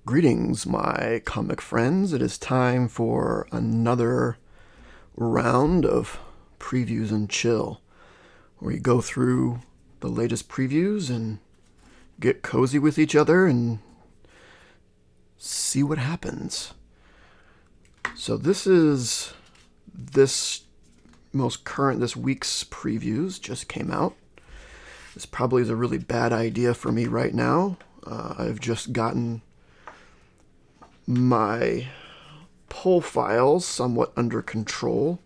Greetings, my comic friends. It is time for another round of previews and chill, where we go through the latest previews and get cozy with each other and see what happens. So this most current, this week's previews just came out. This probably is a really bad idea for me right now. I've just gotten my pull files somewhat under control.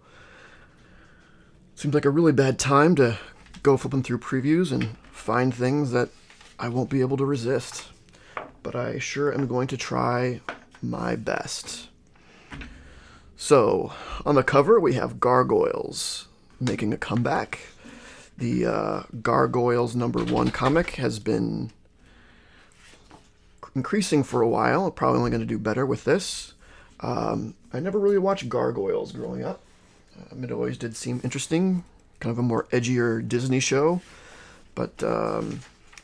Seems like a really bad time to go flipping through previews and find things that I won't be able to resist. But I sure am going to try my best. So, on the cover, we have Gargoyles making a comeback. The Gargoyles #1 comic has been increasing for a while. Probably only going to do better with this. I never really watched Gargoyles growing up. It always did seem interesting, kind of a more edgier Disney show, but I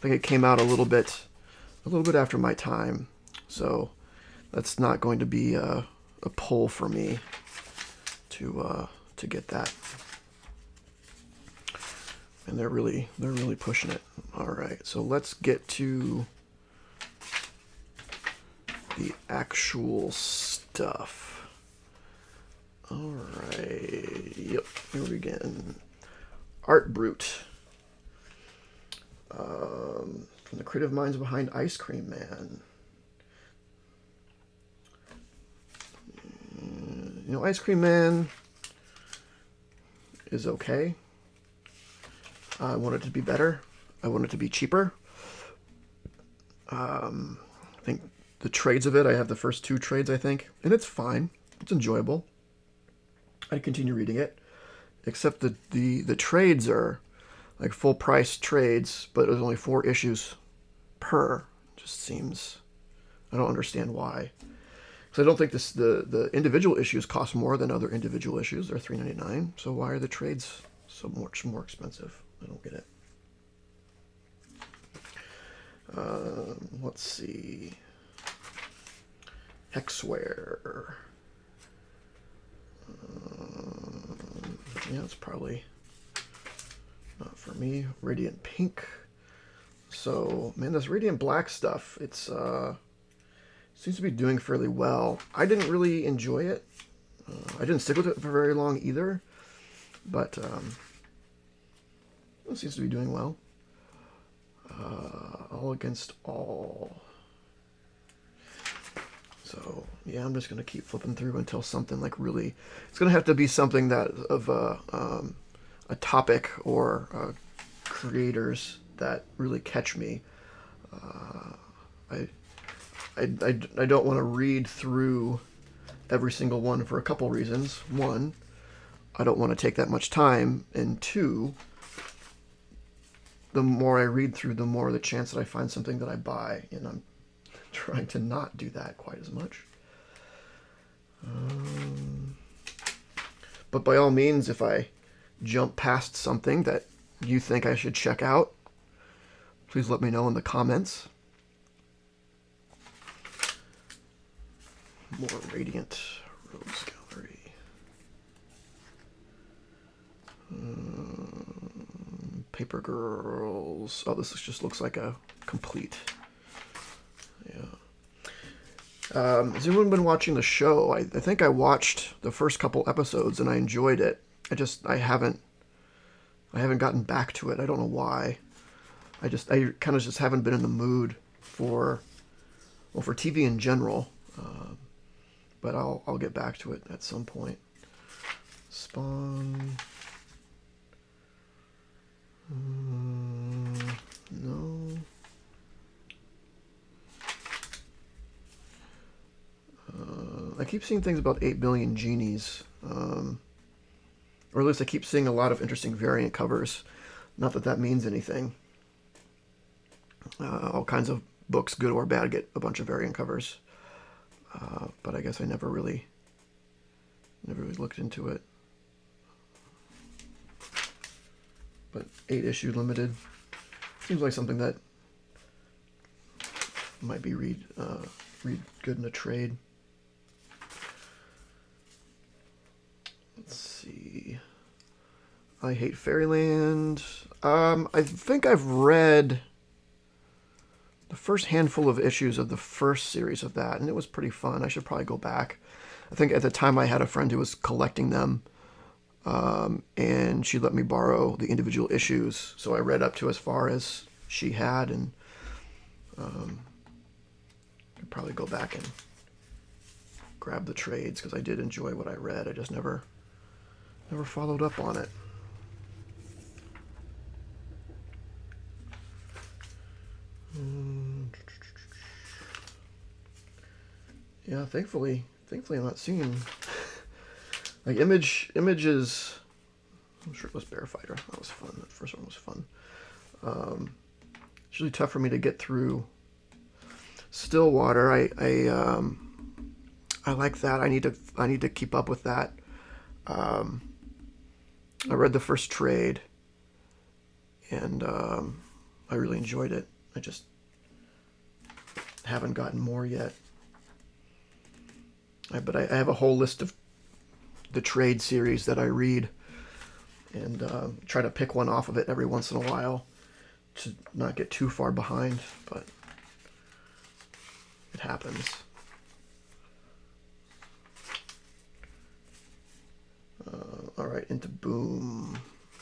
think it came out a little bit after my time, so that's not going to be a pull for me to get that. And they're really pushing it. All right, so let's get to the actual stuff. All right. Yep. Here we begin. Art Brute. From the creative minds behind Ice Cream Man. Ice Cream Man is okay. I want it to be better. I want it to be cheaper. I think the trades of it, I have the first 2 trades, I think, and it's fine. It's enjoyable. I'd continue reading it, except the trades are like full price trades, but there's only 4 issues per. Just seems, I don't understand why. Because I don't think the individual issues cost more than other individual issues. They're $3.99. So why are the trades so much more expensive? I don't get it. Let's see. Hexware. Yeah, it's probably not for me. Radiant Pink. So, man, this Radiant Black stuff, it's seems to be doing fairly well. I didn't really enjoy it. I didn't stick with it for very long either, but it seems to be doing well. All Against All. So, yeah, I'm just going to keep flipping through until something like really... It's going to have to be something that of a topic or creators that really catch me. I don't want to read through every single one for a couple reasons. One, I don't want to take that much time. And 2, the more I read through, the more the chance that I find something that I buy. And I'm trying to not do that quite as much. But by all means, if I jump past something that you think I should check out, please let me know in the comments. More Radiant Rogues Gallery. Paper Girls. Oh, this just looks like a complete. Yeah. Has anyone been watching the show? I think I watched the first couple episodes and I enjoyed it. I haven't gotten back to it. I don't know why. I kind of just haven't been in the mood for TV in general. But I'll get back to it at some point. Spawn. No. I keep seeing things about 8 Billion Genies. Or at least I keep seeing a lot of interesting variant covers. Not that that means anything. All kinds of books, good or bad, get a bunch of variant covers. But I guess I never really looked into it. But 8 issue limited seems like something that might be read good in a trade. Let's see. I Hate Fairyland. I think I've read the first handful of issues of the first series of that, and it was pretty fun. I should probably go back. I think at the time I had a friend who was collecting them, and she let me borrow the individual issues, so I read up to as far as she had, and could probably go back and grab the trades, because I did enjoy what I read. I just never followed up on it. Yeah, thankfully I'm not seeing like images. Shirtless Bear Fighter. That was fun. That first one was fun. It's really tough for me to get through Stillwater. I like that. I need to keep up with that. I read the first trade, and I really enjoyed it. I just haven't gotten more yet. But I have a whole list of the trade series that I read, and try to pick one off of it every once in a while to not get too far behind, but it happens. All right, into Boom.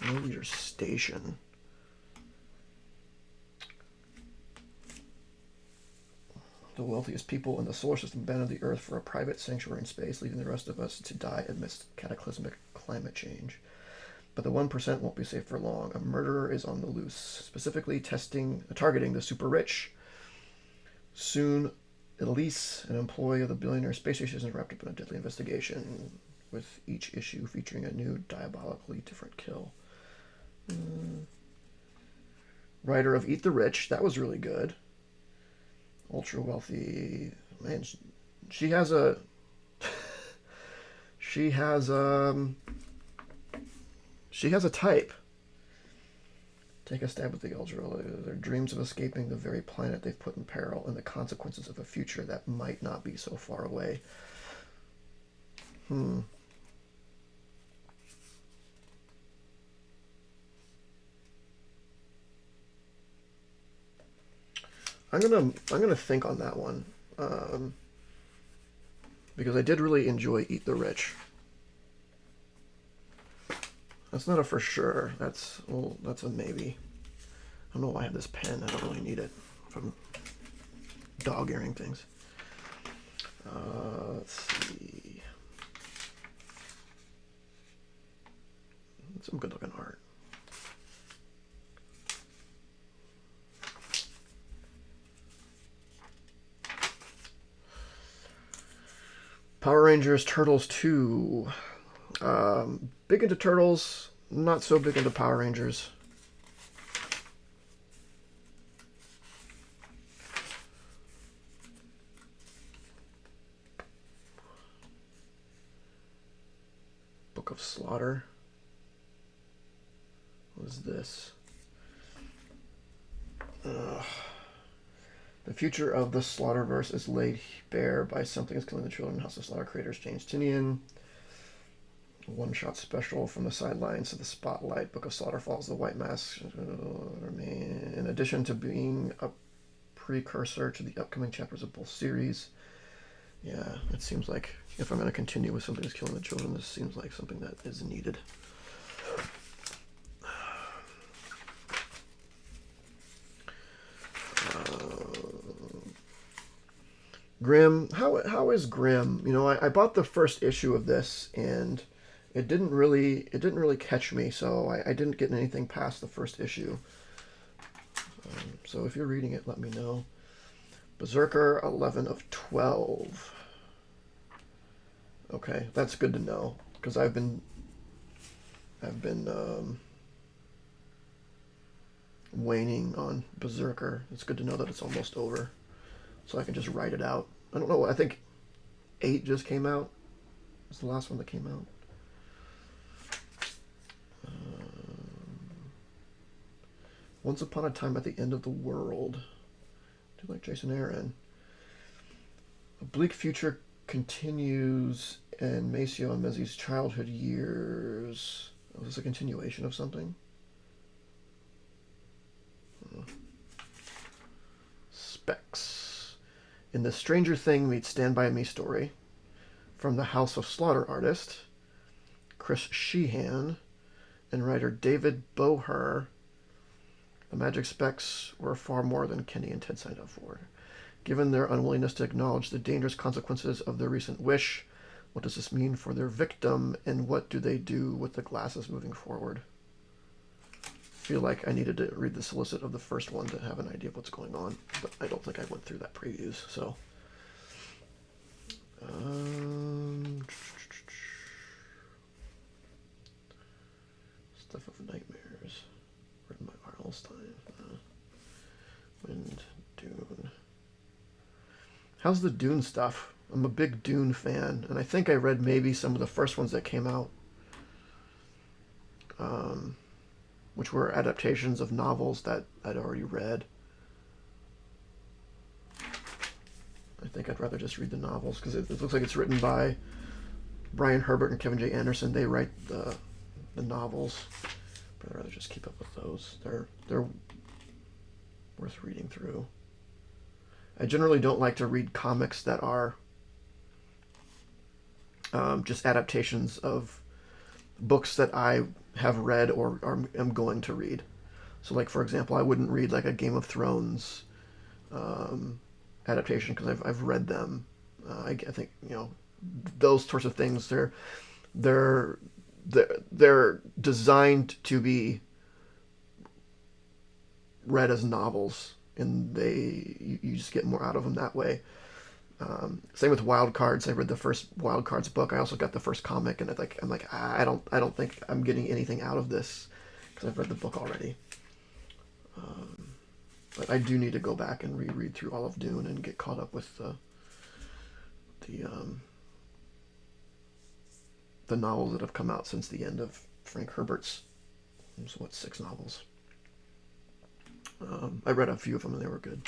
Know your station. The wealthiest people in the solar system abandoned the Earth for a private sanctuary in space, leaving the rest of us to die amidst cataclysmic climate change. But the 1% won't be safe for long. A murderer is on the loose, specifically targeting the super rich. Soon, Elise, an employee of the billionaire space station, is wrapped up in a deadly investigation, with each issue featuring a new, diabolically different kill. Writer of Eat the Rich, that was really good. Ultra wealthy, man. She has a type. Take a stab at the ultra. Their dreams of escaping the very planet they've put in peril, and the consequences of a future that might not be so far away. I'm gonna think on that one, because I did really enjoy Eat the Rich. That's not a for sure. That's a maybe. I don't know why I have this pen. I don't really need it from dog-earing things. Let's see. Some good-looking art. Power Rangers Turtles 2. Big into Turtles, not so big into Power Rangers. Book of Slaughter. What is this? The future of the Slaughterverse is laid bare by Something is Killing the Children. House of Slaughter creators James Tynion. One-shot special from the sidelines to the spotlight. Book of Slaughter follows the White Mask. In addition to being a precursor to the upcoming chapters of both series. Yeah, it seems like if I'm going to continue with Something is Killing the Children, this seems like something that is needed. Grimm, how is Grimm? You know, I bought the first issue of this, and it didn't really catch me, so I didn't get anything past the first issue. So if you're reading it, let me know. Berserker 11 of 12. Okay, that's good to know, because I've been waning on Berserker. It's good to know that it's almost over, so I can just write it out. I don't know. I think 8 just came out. It's the last one that came out. Once Upon a Time at the End of the World. do like Jason Aaron. A bleak future continues in Maceo and Mezzie's childhood years. Oh, is this a continuation of something? Specs. In the Stranger Thing meets Stand By Me story, from the House of Slaughter artist Chris Sheehan and writer David Boher, the magic specs were far more than Kenny and Ted signed up for. Given their unwillingness to acknowledge the dangerous consequences of their recent wish, what does this mean for their victim, and what do they do with the glasses moving forward? I feel like I needed to read the solicit of the first one to have an idea of what's going on, but I don't think I went through that previews, so... Stuff of Nightmares. Written by R.L. Stine. Wind, Dune. How's the Dune stuff? I'm a big Dune fan, and I think I read maybe some of the first ones that came out, which were adaptations of novels that I'd already read. I think I'd rather just read the novels, because it looks like it's written by Brian Herbert and Kevin J. Anderson. They write the novels, but I'd rather just keep up with those. They're worth reading through. I generally don't like to read comics that are just adaptations of books that I have read or am going to read. So, like, for example, I wouldn't read like a Game of Thrones adaptation because I've read them. I think, you know, those sorts of things, they're designed to be read as novels, and you just get more out of them that way. Same with Wild Cards. I read the first Wild Cards book. I also got the first comic, and I'm like I don't think I'm getting anything out of this because I've read the book already. But I do need to go back and reread through all of Dune and get caught up with the novels that have come out since the end of Frank Herbert's, 6 novels. I read a few of them and they were good.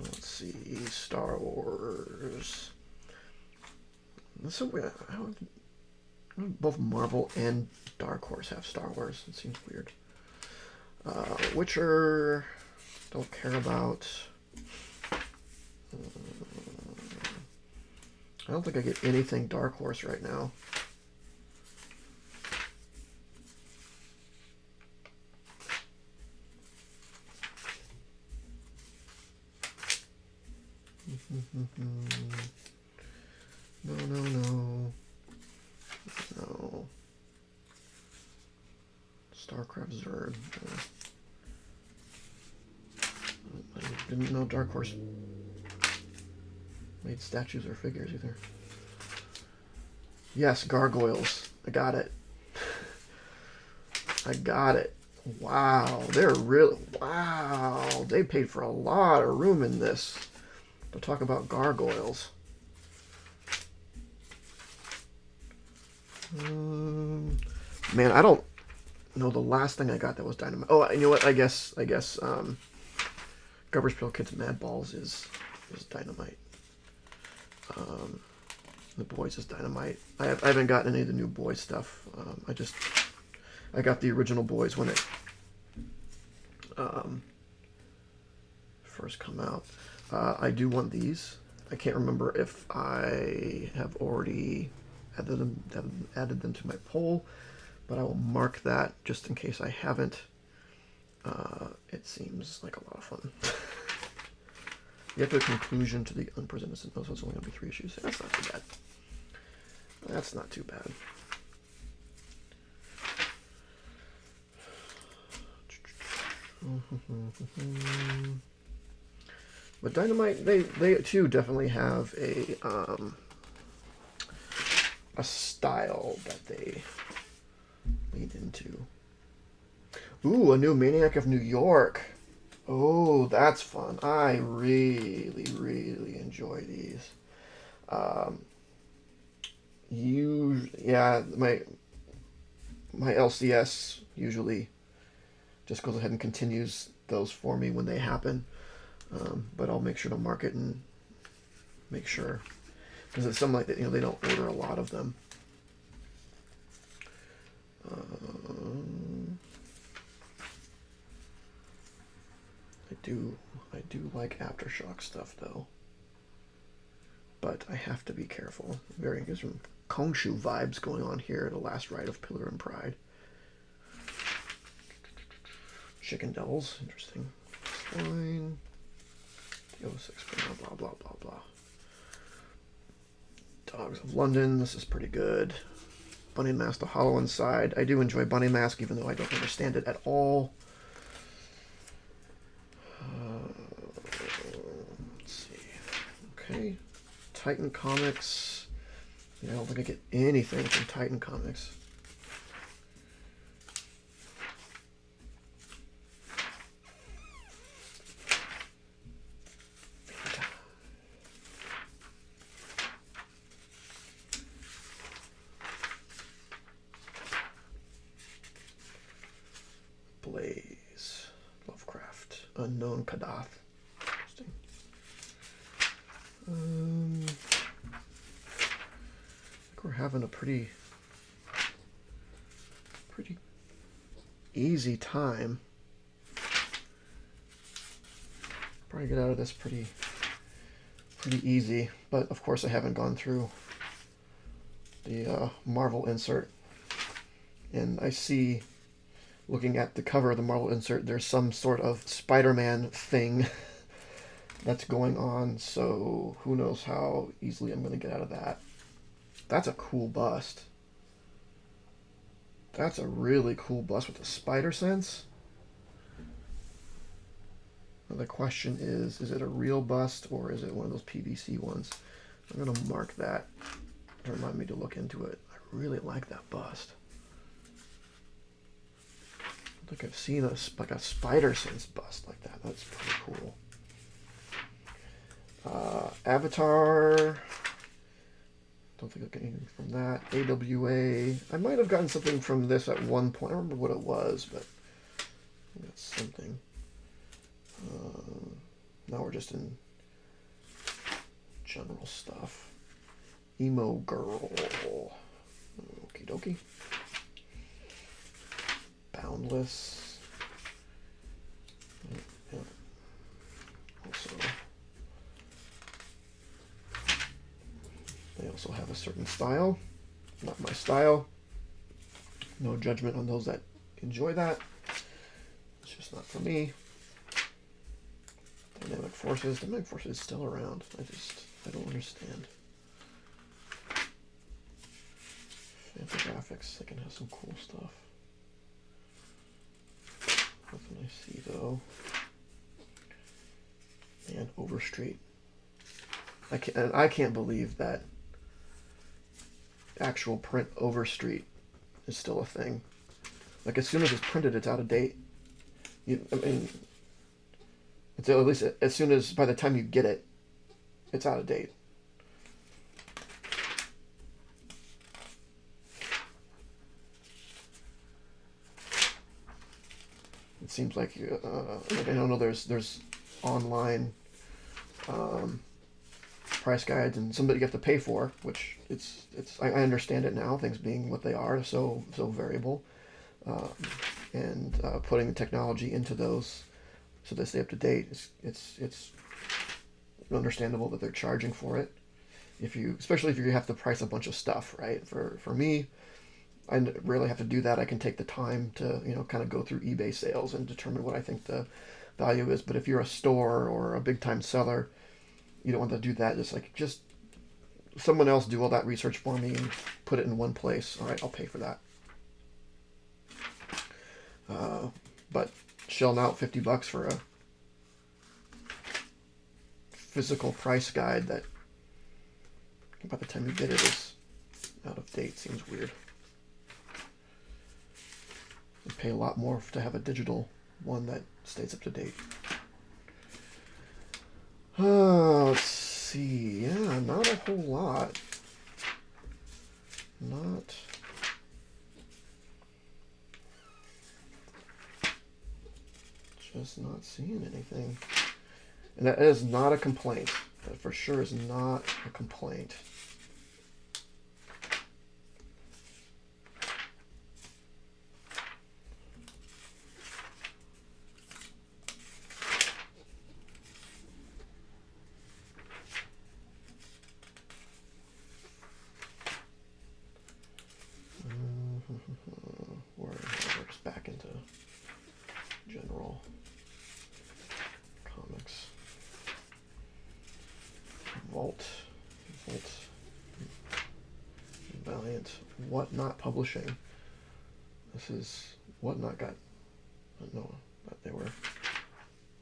Let's see, Star Wars. Both Marvel and Dark Horse have Star Wars. It seems weird. Witcher, don't care about. I don't think I get anything Dark Horse right now. No. StarCraft Zerg. I didn't know Dark Horse made statues or figures either. Yes, gargoyles. I got it. Wow, wow. They paid for a lot of room in this to talk about gargoyles. Man, I don't know the last thing I got that was Dynamite. Oh, you know what? I guess Garbage Pail Kids Mad Balls is Dynamite. The Boys is Dynamite. I haven't gotten any of the new Boys stuff. I got the original Boys when it first come out. I do want these. I can't remember if I have already added them to my poll, but I will mark that just in case I haven't. It seems like a lot of fun. You have to a conclusion to the unpresented symptoms, so it's only going to be 3 issues. That's not too bad. That's not too bad. But Dynamite, they too definitely have a style that they lean into. Ooh, a new Maniac of New York. Oh, that's fun. I really, really enjoy these. My LCS usually just goes ahead and continues those for me when they happen. But I'll make sure to mark it and make sure, because it's something like that, they don't order a lot of them. I do like Aftershock stuff though, but I have to be careful. There's some Kongshu vibes going on here. The Last Ride of Pillar and Pride. Chicken Devils, interesting. Fine. The 06, blah blah blah blah blah. Dogs of London. This is pretty good. Bunny Mask, The Hollow Inside. I do enjoy Bunny Mask, even though I don't understand it at all. Let's see. Okay. Titan Comics. Yeah, I don't think I get anything from Titan Comics. Blaze. Lovecraft. Unknown Kadath. Interesting. I think we're having a pretty easy time. Probably get out of this pretty easy, but of course I haven't gone through the Marvel insert, and I see, looking at the cover of the Marvel insert, there's some sort of Spider-Man thing that's going on, so who knows how easily I'm going to get out of that. That's a cool bust. That's a really cool bust with the spider sense. Now the question is it a real bust or is it one of those PVC ones? I'm going to mark that to remind me to look into it. I really like that bust. I think I've seen a spider sense bust like that. That's pretty cool. Avatar. Don't think I'll get anything from that. AWA. I might have gotten something from this at one point. I don't remember what it was, but I got something. Now we're just in general stuff. Emo Girl. Okie dokie. Boundless. Yeah. Also, they also have a certain style. Not my style. No judgment on those that enjoy that. It's just not for me. Dynamic Forces. Dynamic Forces is still around. I don't understand. Fantagraphics. They can have some cool stuff. Nothing I see though. And Overstreet. I can't believe that actual print Overstreet is still a thing. Like as soon as it's printed, it's out of date. It's at least as soon as by the time you get it, it's out of date. It seems like I don't know. There's online price guides and somebody you have to pay for, which I understand it now. Things being what they are, so variable, and putting the technology into those so they stay up to date. It's understandable that they're charging for it. Especially if you have to price a bunch of stuff, right? For me, I rarely have to do that. I can take the time to, kind of go through eBay sales and determine what I think the value is. But if you're a store or a big time seller, you don't want to do that. Just someone else do all that research for me and put it in one place. All right, I'll pay for that. But shelling out $50 for a physical price guide that by the time you get it is out of date seems weird. You pay a lot more to have a digital one that stays up to date. Let's see. Yeah, not a whole lot. just not seeing anything. And that is not a complaint. That for sure is not a complaint. We're just back into general comics. Vault, Valiant, Whatnot Publishing. This is Whatnot got, I don't know, but they were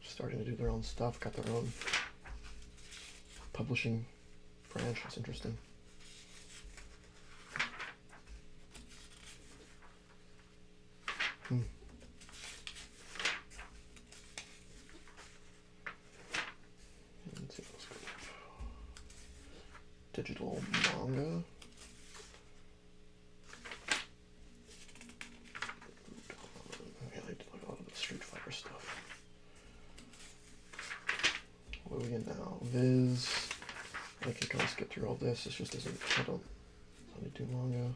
starting to do their own stuff, got their own publishing branch. It's interesting. Digital manga. Yeah, they did like a lot of the Street Fighter stuff. What are we in now? Viz. I can kind of skip through all this. This just isn't. I don't really do manga.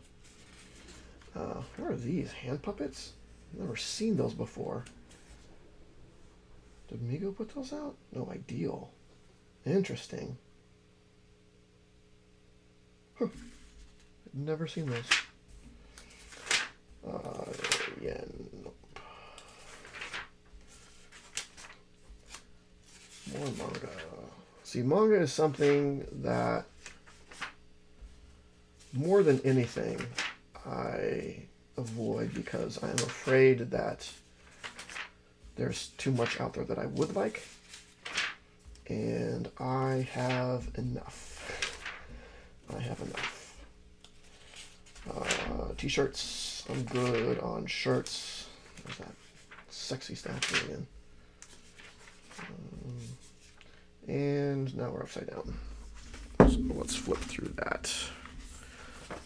What are these? Hand puppets? I've never seen those before. Did Migo put those out? No, Ideal. Interesting. Huh. I've never seen those. Yeah, nope. More manga. See, manga is something that, more than anything, I avoid because I am afraid that there's too much out there that I would like, and I have enough. I have enough. T-shirts. I'm good on shirts. There's that sexy statue again. And now we're upside down. So let's flip through that.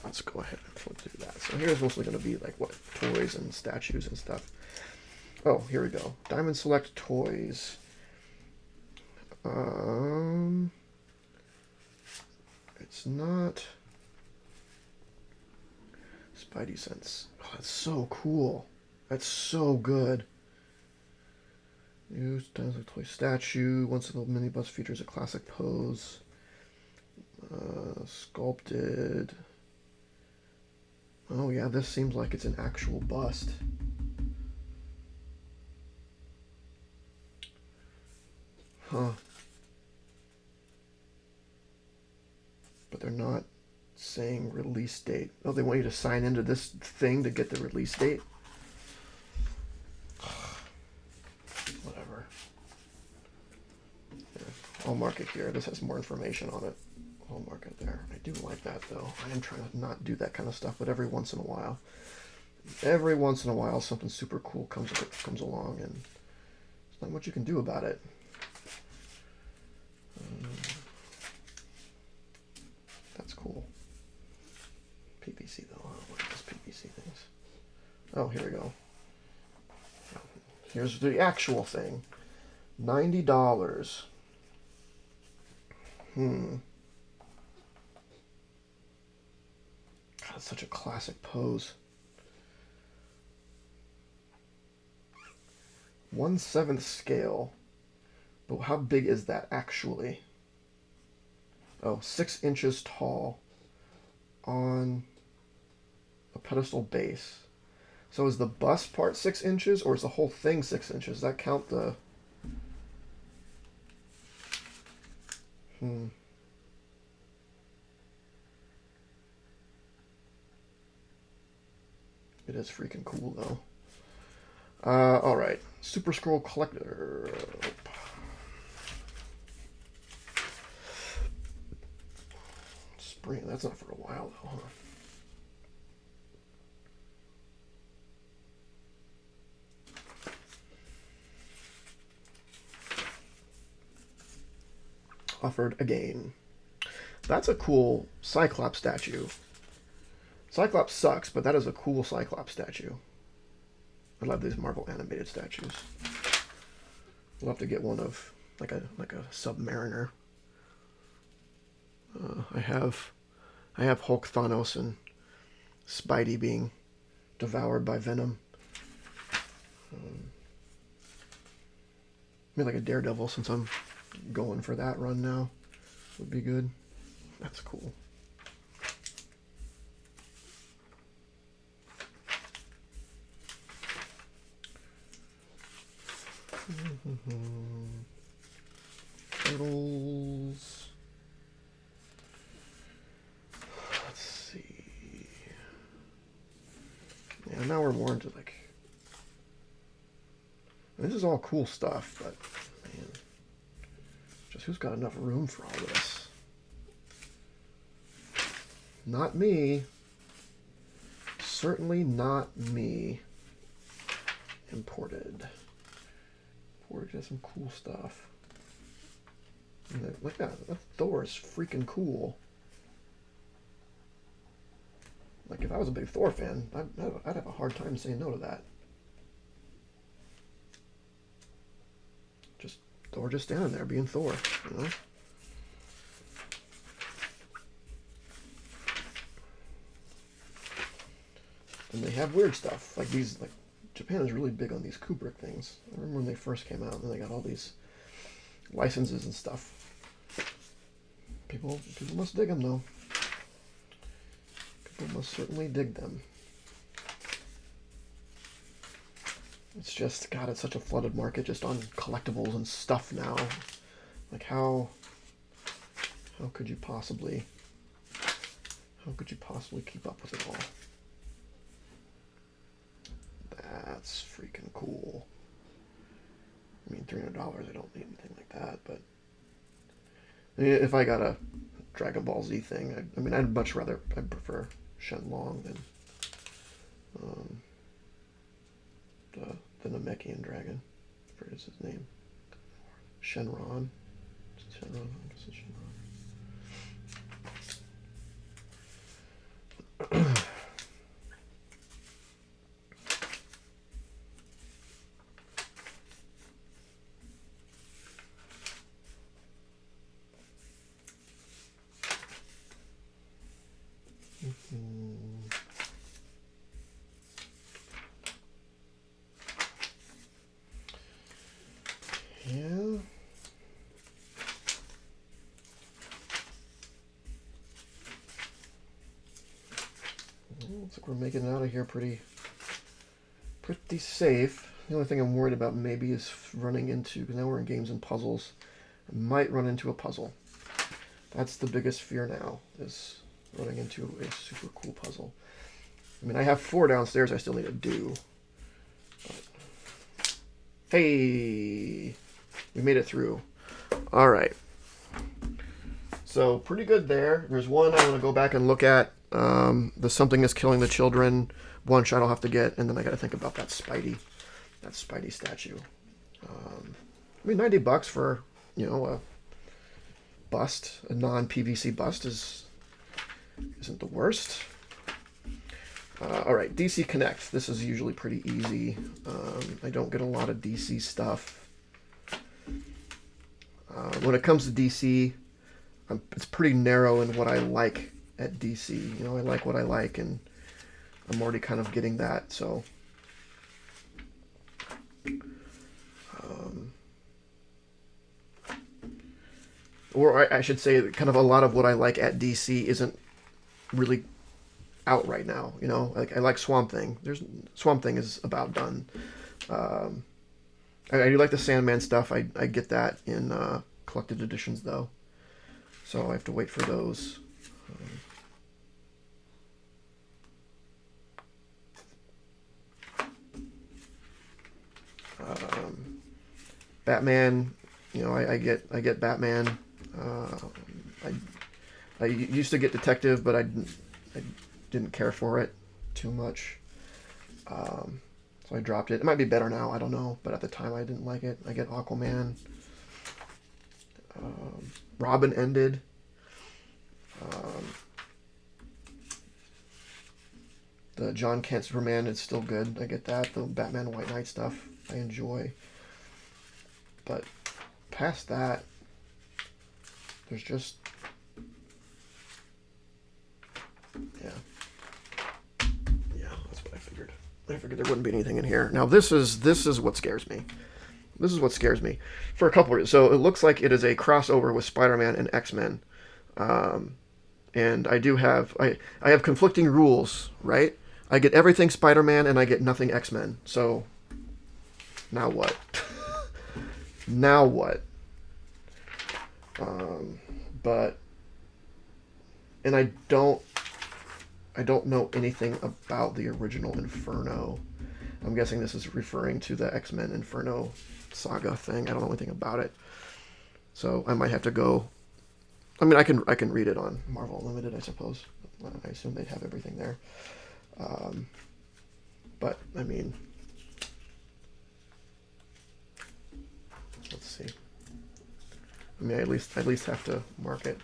Let's go ahead and flip through that. So here's mostly going to be like what? Toys and statues and stuff. Oh, here we go. Diamond Select Toys. It's not Spidey Sense. Oh, that's so cool. That's so good. New Diamond Select Toy statue. Once the mini bust features a classic pose. Sculpted. Oh yeah, this seems like it's an actual bust. Huh. But they're not saying release date. Oh, they want you to sign into this thing to get the release date? Whatever. Yeah, I'll mark it here. This has more information on it. I'll mark it there. I do like that, though. I am trying to not do that kind of stuff, but every once in a while, something super cool comes along, and there's not much you can do about it. That's cool. PPC, though. I don't like those PPC things. Oh, here we go. Here's the actual thing. $90. God, it's such a classic pose. 1/7 scale. But how big is that actually? Oh, 6 inches tall on a pedestal base. So is the bust part 6 inches, or is the whole thing 6 inches? Does that count the... It is freaking cool, though. Alright. Super Scroll Collector. Spring. That's not for a while, though, huh? Offered again. That's a cool Cyclops statue. Cyclops sucks, but that is a cool Cyclops statue. I love these Marvel animated statues. We'll have to get one of like a Submariner. I have Hulk, Thanos, and Spidey being devoured by Venom. I mean, like a Daredevil, since I'm going for that run now, would be good. That's cool. Turtles. Let's see. Yeah, now we're more into like. This is all cool stuff, but man, just who's got enough room for all this? Not me. Certainly not me. Imported. Imported has some cool stuff. Look at that. Thor is freaking cool. Like, if I was a big Thor fan, I'd have a hard time saying no to that. Just Thor just standing there being Thor, you know? And they have weird stuff. Like these, like, Japan is really big on these Kubrick things. I remember when they first came out, and they got all these licenses and stuff. People must dig them, though. People must certainly dig them. It's just, God, it's such a flooded market just on collectibles and stuff now. Like, how could you possibly keep up with it all? That's freaking cool. I mean, $300, I don't need anything like that, but I mean, if I got a Dragon Ball Z thing, I'd much rather, I'd prefer Shenlong than the Namekian dragon. I forget his name. Shenron. Shenron, I guess it's Shenron. Yeah. Well, looks like we're making it out of here pretty safe. The only thing I'm worried about maybe is running into, because now we're in games and puzzles, I might run into a puzzle. That's the biggest fear now, is running into a super cool puzzle. I mean, I have 4 downstairs I still need to do. But hey, we made it through. All right. So pretty good there. There's one I want to go back and look at. The Something is Killing the Children one shot I'll have to get, and then I got to think about that Spidey statue. I mean, $90 for, you know, a bust, a non-PVC bust isn't the worst. All right, DC Connect. This is usually pretty easy. I don't get a lot of DC stuff. When it comes to DC, it's pretty narrow in what I like at DC. You know, I like what I like, and I'm already kind of getting that, so. Or I should say, kind of a lot of what I like at DC isn't really out right now. You know, like I like Swamp Thing. Swamp Thing is about done. I do like the Sandman stuff. I get that in collected editions though, so I have to wait for those. Batman, you know, I get Batman. I used to get Detective, but I didn't care for it too much. So I dropped it. It might be better now, I don't know, but at the time I didn't like it. I get Aquaman. Robin ended. The John Kent Superman is still good. I get that. The Batman White Knight stuff I enjoy. But past that, there's just, yeah, that's what I figured. I figured there wouldn't be anything in here. Now this is what scares me. This is what scares me for a couple reasons. So it looks like it is a crossover with Spider-Man and X-Men, and I have conflicting rules, right? I get everything Spider-Man and I get nothing X-Men. So now what? Now what? But and I don't know anything about the original Inferno. I'm guessing this is referring to the X-Men Inferno saga thing. I don't know anything about it, so I might have to go. I mean, I can read it on Marvel Unlimited, I suppose. I assume they'd have everything there. But I mean, let's see. I mean, I at least have to mark it.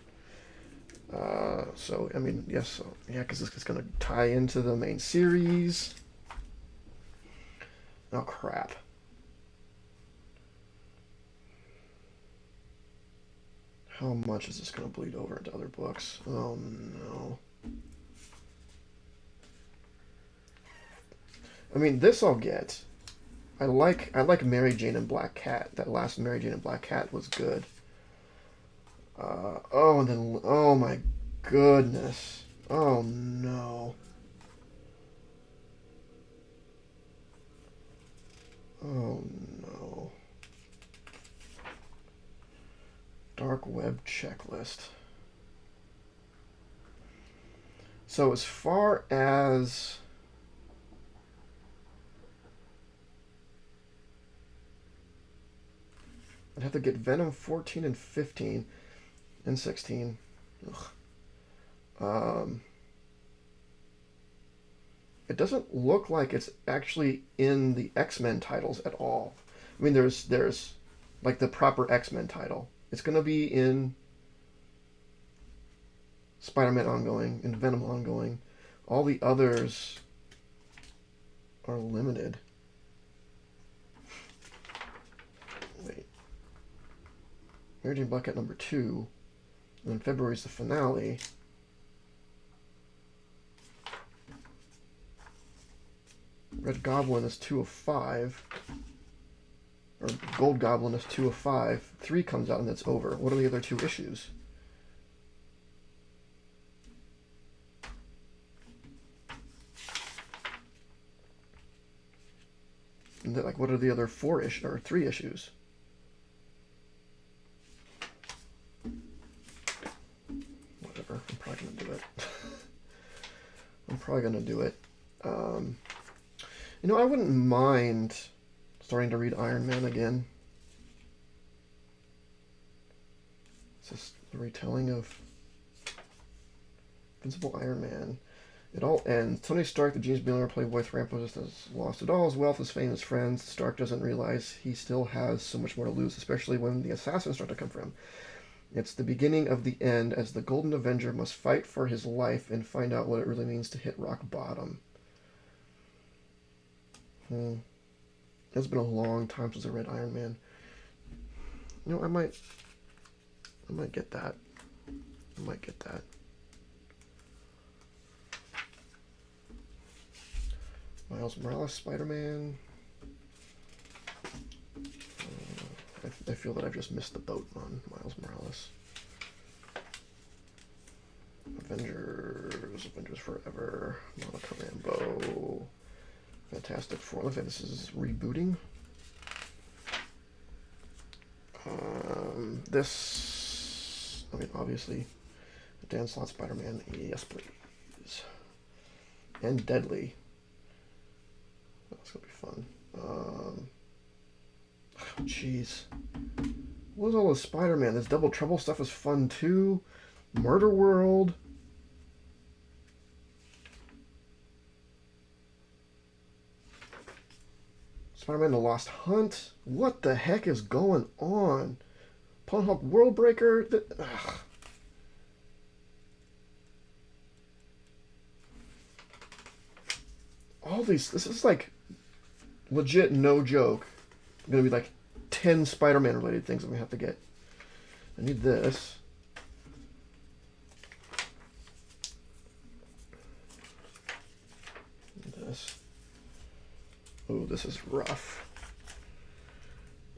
So I mean, yes, so, yeah, because this is going to tie into the main series. Oh crap. How much is this going to bleed over into other books? Oh no. I mean, this I'll get. I like Mary Jane and Black Cat. That last Mary Jane and Black Cat was good. And then, oh my goodness. Oh no. Oh no. Dark Web Checklist. So as far as I'd have to get Venom 14 and 15 and 16. It doesn't look like it's actually in the X-Men titles at all. I mean, there's like the proper X-Men title. It's going to be in Spider-Man ongoing and Venom ongoing. All the others are limited. Wait. Mary Jane Black Cat number 2. And then February's the finale. Red Goblin is 2 of 5. Or Gold Goblin is 2 of 5. 3 comes out and it's over. What are the other 2 issues? And like, what are the other 4 issues or 3 issues? Whatever. I'm probably gonna do it. I'm probably gonna do it. You know, I wouldn't mind starting to read Iron Man again. It's just a retelling of Invincible Iron Man. It all ends. Tony Stark, the genius billionaire playboy Therampus, has lost it all, his wealth, his fame, his friends. Stark doesn't realize he still has so much more to lose, especially when the assassins start to come for him. It's the beginning of the end, as the Golden Avenger must fight for his life and find out what it really means to hit rock bottom. It's been a long time since I read Iron Man. You know, I might get that. I might get that. Miles Morales, Spider-Man. I feel that I've just missed the boat on Miles Morales. Avengers Forever, Monica Rambeau, Fantastic Four. Looks like this is rebooting. This, I mean, obviously, Dan Slott Spider-Man. Yes, please. And Deadly. That's gonna be fun. Jeez. What was all this Spider-Man? This Double Trouble stuff is fun too. Murder World. Spider-Man The Lost Hunt. What the heck is going on? Pornhub World Breaker. All these. This is like legit, no joke. Gonna be like 10 Spider-Man related things I'm going to have to get. I need this. This. Oh, this is rough.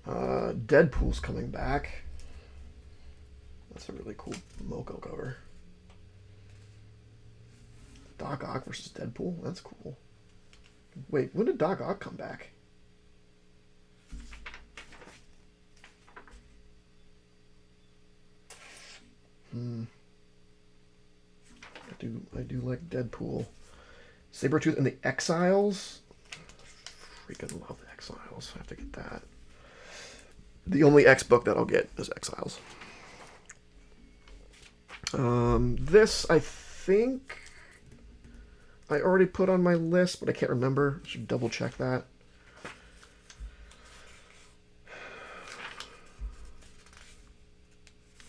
Deadpool's coming back. That's a really cool Moko cover. Doc Ock versus Deadpool? That's cool. Wait, when did Doc Ock come back? I do like Deadpool. Sabretooth and the Exiles? Freaking love the Exiles. I have to get that. The only X book that I'll get is Exiles. This, I think I already put on my list, but I can't remember. I should double check that.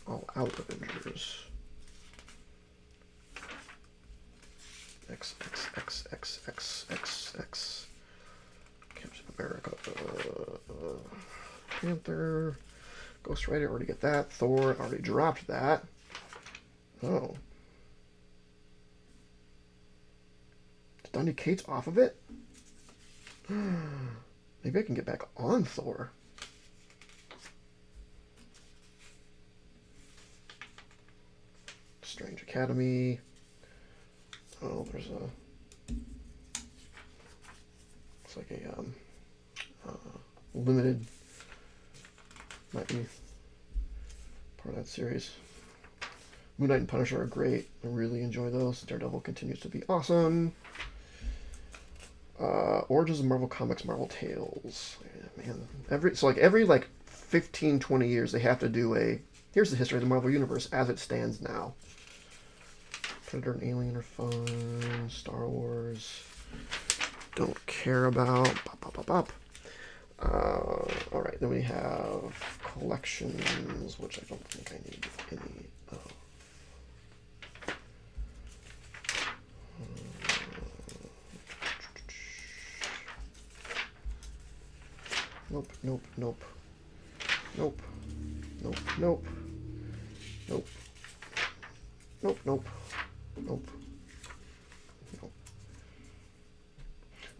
All Out Avengers. X. Captain America. Panther. Ghost Rider, already get that. Thor, already dropped that. Oh. Is Donny Cates off of it? Maybe I can get back on Thor. Strange Academy. Oh, there's a... It's like a limited... Might be part of that series. Moon Knight and Punisher are great. I really enjoy those. Daredevil continues to be awesome. Origins of Marvel Comics, Marvel Tales. Man, every 15, 20 years they have to do a... Here's the history of the Marvel Universe as it stands now. Predator and Alien are fun. Star Wars. Don't care about. Alright, then we have collections, which I don't think I need any of. Nope.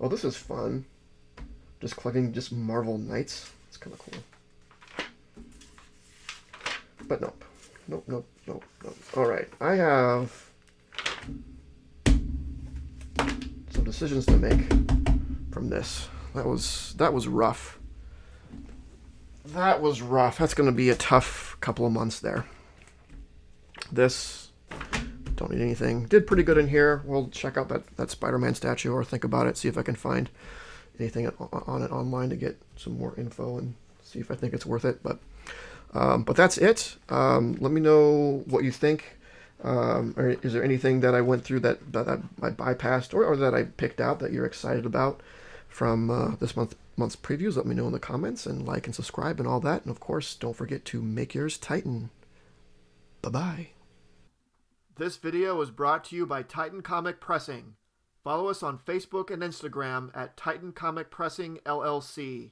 Oh, this is fun. Just collecting just Marvel Knights. It's kind of cool. But nope. Alright, I have some decisions to make from this. That was rough. That was rough. That's going to be a tough couple of months there. This... Don't need anything. Did pretty good in here. We'll check out that Spider-Man statue or think about it, see if I can find anything on it online to get some more info and see if I think it's worth it. But that's it. Let me know what you think. Or is there anything that I went through that I bypassed or that I picked out that you're excited about from this month's previews? Let me know in the comments, and like and subscribe and all that. And of course, don't forget to make yours Titan. Bye-bye. This video was brought to you by Titan Comic Pressing. Follow us on Facebook and Instagram at Titan Comic Pressing LLC.